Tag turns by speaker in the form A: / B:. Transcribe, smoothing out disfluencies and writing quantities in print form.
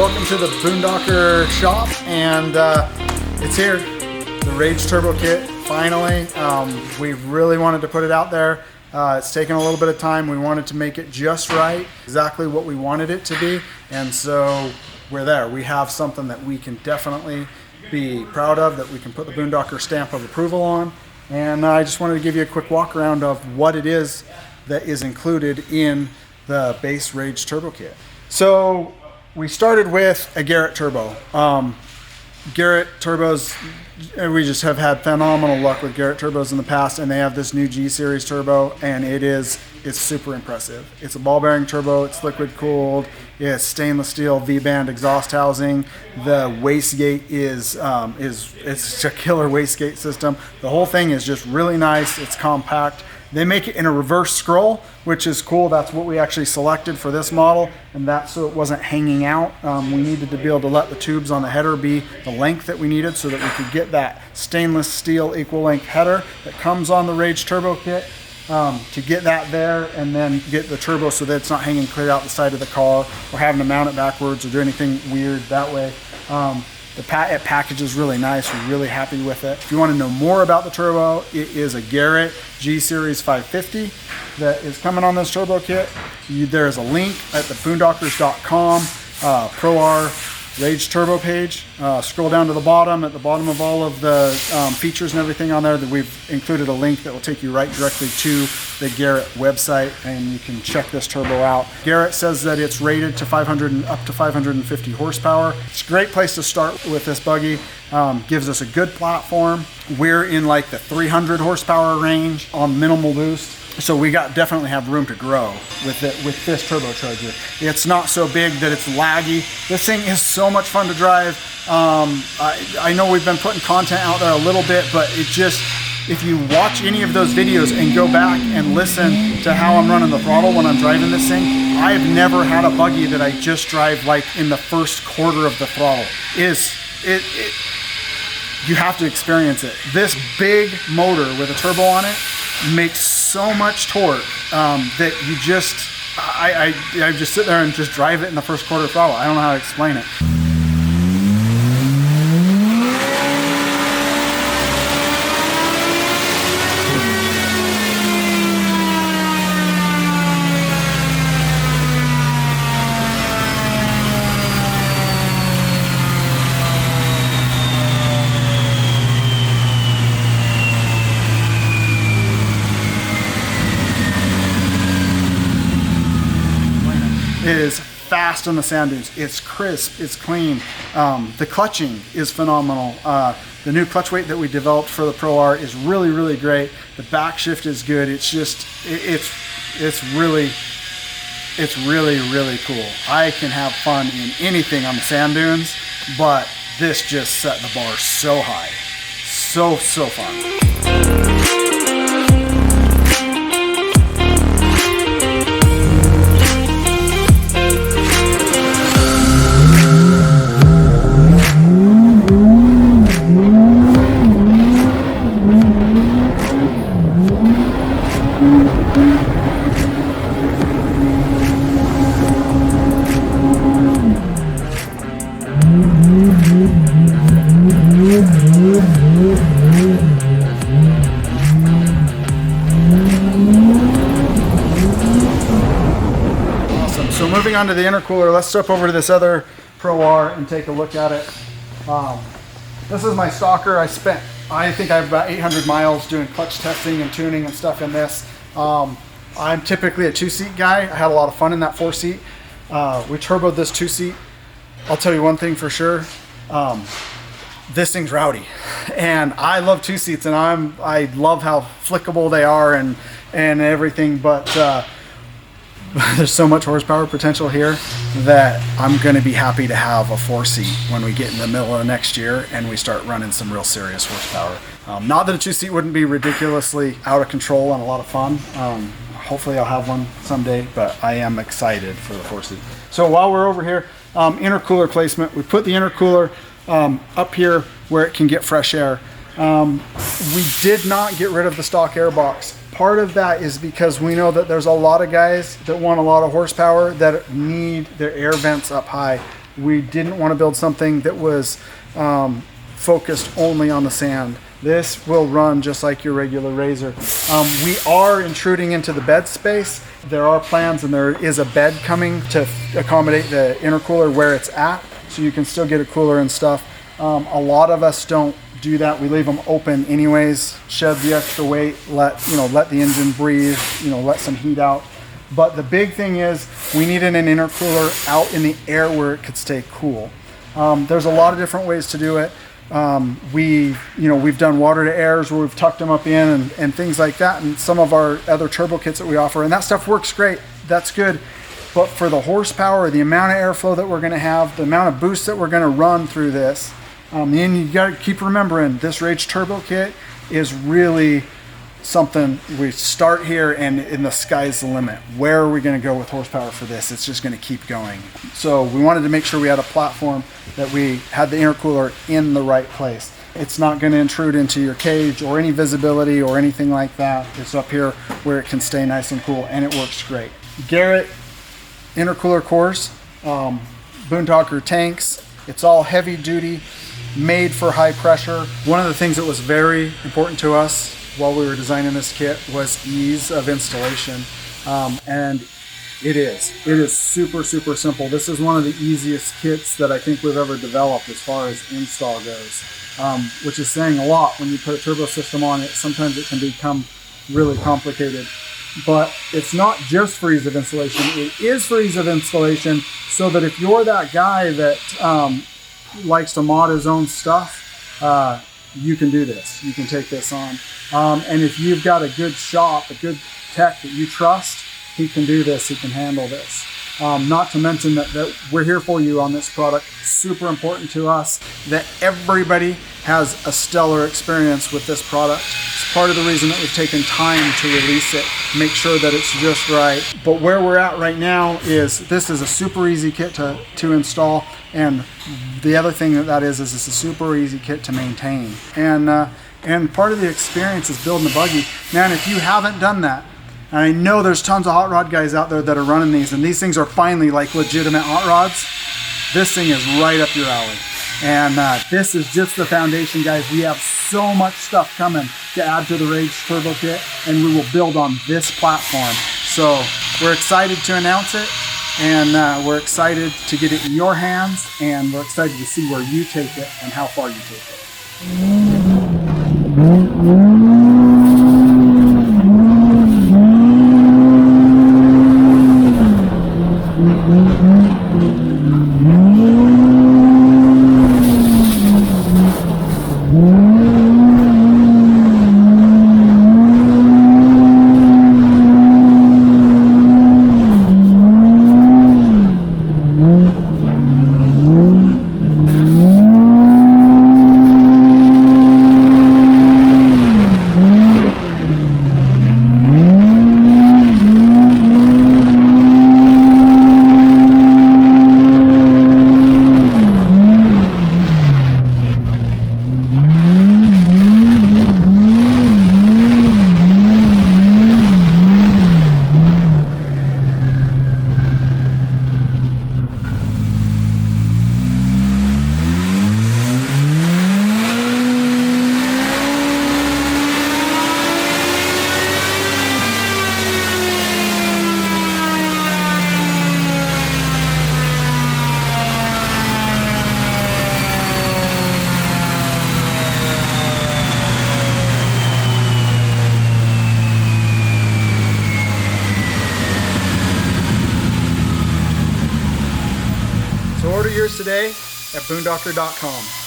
A: Welcome to the BoonDocker shop, and it's here, the Rage Turbo kit, finally. We really wanted to put it out there. It's taken a little bit of time. We wanted to make it just right, exactly what we wanted it to be, and so we're there. We have something that we can definitely be proud of, that we can put the BoonDocker stamp of approval on, and I just wanted to give you a quick walk around of what it is that is included in the base Rage Turbo kit. So we started with a Garrett Turbo. Garrett Turbos, we just have had phenomenal luck with Garrett Turbos in the past, and they have this new G Series turbo, and it's super impressive. It's a ball bearing turbo, it's liquid cooled, it's stainless steel V-band exhaust housing. The wastegate is a killer wastegate system. The whole thing is just really nice, it's compact. They make it in a reverse scroll, which is cool. That's what we actually selected for this model, and that's so it wasn't hanging out. We needed to be able to let the tubes on the header be the length that we needed so that we could get that stainless steel equal length header that comes on the Rage Turbo kit, to get that there and then get the turbo so that it's not hanging clear out the side of the car or having to mount it backwards or do anything weird that way. The package is really nice. We're really happy with it. If you want to know more about the turbo, it is a Garrett G Series 550 that is coming on this turbo kit. There is a link at the boondockers.com pror Rage Turbo page. Scroll down to the bottom. At the bottom of all of the features and everything on there, that we've included a link that will take you right directly to the Garrett website, and you can check this turbo out. Garrett says that it's rated to 500 and up to 550 horsepower. It's a great place to start with this buggy. Gives us a good platform. We're in like the 300 horsepower range on minimal boost. So we definitely have room to grow with this turbocharger. It's not so big that it's laggy. This thing is so much fun to drive. I know we've been putting content out there a little bit, but if you watch any of those videos and go back and listen to how I'm running the throttle when I'm driving this thing, I've never had a buggy that I just drive like in the first quarter of the throttle. You have to experience it. This big motor with a turbo on it makes so much torque that I just sit there and just drive it in the first quarter throttle. I don't know how to explain it. It is fast on the sand dunes. It's crisp, it's clean. The clutching is phenomenal. The new clutch weight that we developed for the pror is really, really great. The back shift is good. It's really, really cool. I can have fun in anything on the sand dunes, but this just set the bar so high. So fun. So moving on to the intercooler, let's step over to this other pror and take a look at it. This is my stalker. I think I have about 800 miles doing clutch testing and tuning and stuff in this. I'm typically a 2-seat guy. I had a lot of fun in that 4-seat. We turboed this 2-seat. I'll tell you one thing for sure. This thing's rowdy, and I love 2-seats, and I love how flickable they are and everything, but there's so much horsepower potential here that I'm going to be happy to have a 4-seat when we get in the middle of next year and we start running some real serious horsepower. Not that a 2-seat wouldn't be ridiculously out of control and a lot of fun. Hopefully I'll have one someday, but I am excited for the 4-seat. So while we're over here, intercooler placement, we put the intercooler up here where it can get fresh air. We did not get rid of the stock air box. Part of that is because we know that there's a lot of guys that want a lot of horsepower that need their air vents up high. We didn't want to build something that was focused only on the sand. This will run just like your regular Razor. We are intruding into the bed space. There are plans and there is a bed coming to accommodate the intercooler where it's at, so you can still get a cooler and stuff. A lot of us don't do that. We leave them open anyways, shed the extra weight, let the engine breathe, let some heat out. But the big thing is we needed an intercooler out in the air where it could stay cool. There's a lot of different ways to do it. We've done water to airs where we've tucked them up in and things like that, and some of our other turbo kits that we offer, and that stuff works great. That's good. But for the horsepower, the amount of airflow that we're going to have, the amount of boost that we're going to run through this, and you got to keep remembering this Rage Turbo kit is really something. We start here and in the sky's the limit. Where are we going to go with horsepower for this? It's just going to keep going. So we wanted to make sure we had a platform that we had the intercooler in the right place. It's not going to intrude into your cage or any visibility or anything like that. It's up here where it can stay nice and cool, and it works great. Garrett intercooler cores, BoonDocker tanks. It's all heavy duty, made for high pressure. One of the things that was very important to us while we were designing this kit was ease of installation, and it is super simple. This is one of the easiest kits that I think we've ever developed as far as install goes, which is saying a lot. When you put a turbo system on it, sometimes it can become really complicated. But it's not just for ease of installation, it is for ease of installation, so that if you're that guy that likes to mod his own stuff, you can do this. You can take this on. And if you've got a good shop, a good tech that you trust, he can do this, he can handle this. Not to mention that we're here for you on this product. Super important to us that everybody has a stellar experience with this product. It's part of the reason that we've taken time to release it, make sure that it's just right. But where we're at right now is this is a super easy kit to install, and the other thing that is it's a super easy kit to maintain. And part of the experience is building a buggy. Man, if you haven't done that, and I know there's tons of hot rod guys out there that are running these, and these things are finally like legitimate hot rods. This thing is right up your alley. And this is just the foundation, guys. We have so much stuff coming to add to the Rage Turbo kit, and we will build on this platform. So we're excited to announce it, and we're excited to get it in your hands, and we're excited to see where you take it and how far you take it. Order yours today at BoonDocker.com.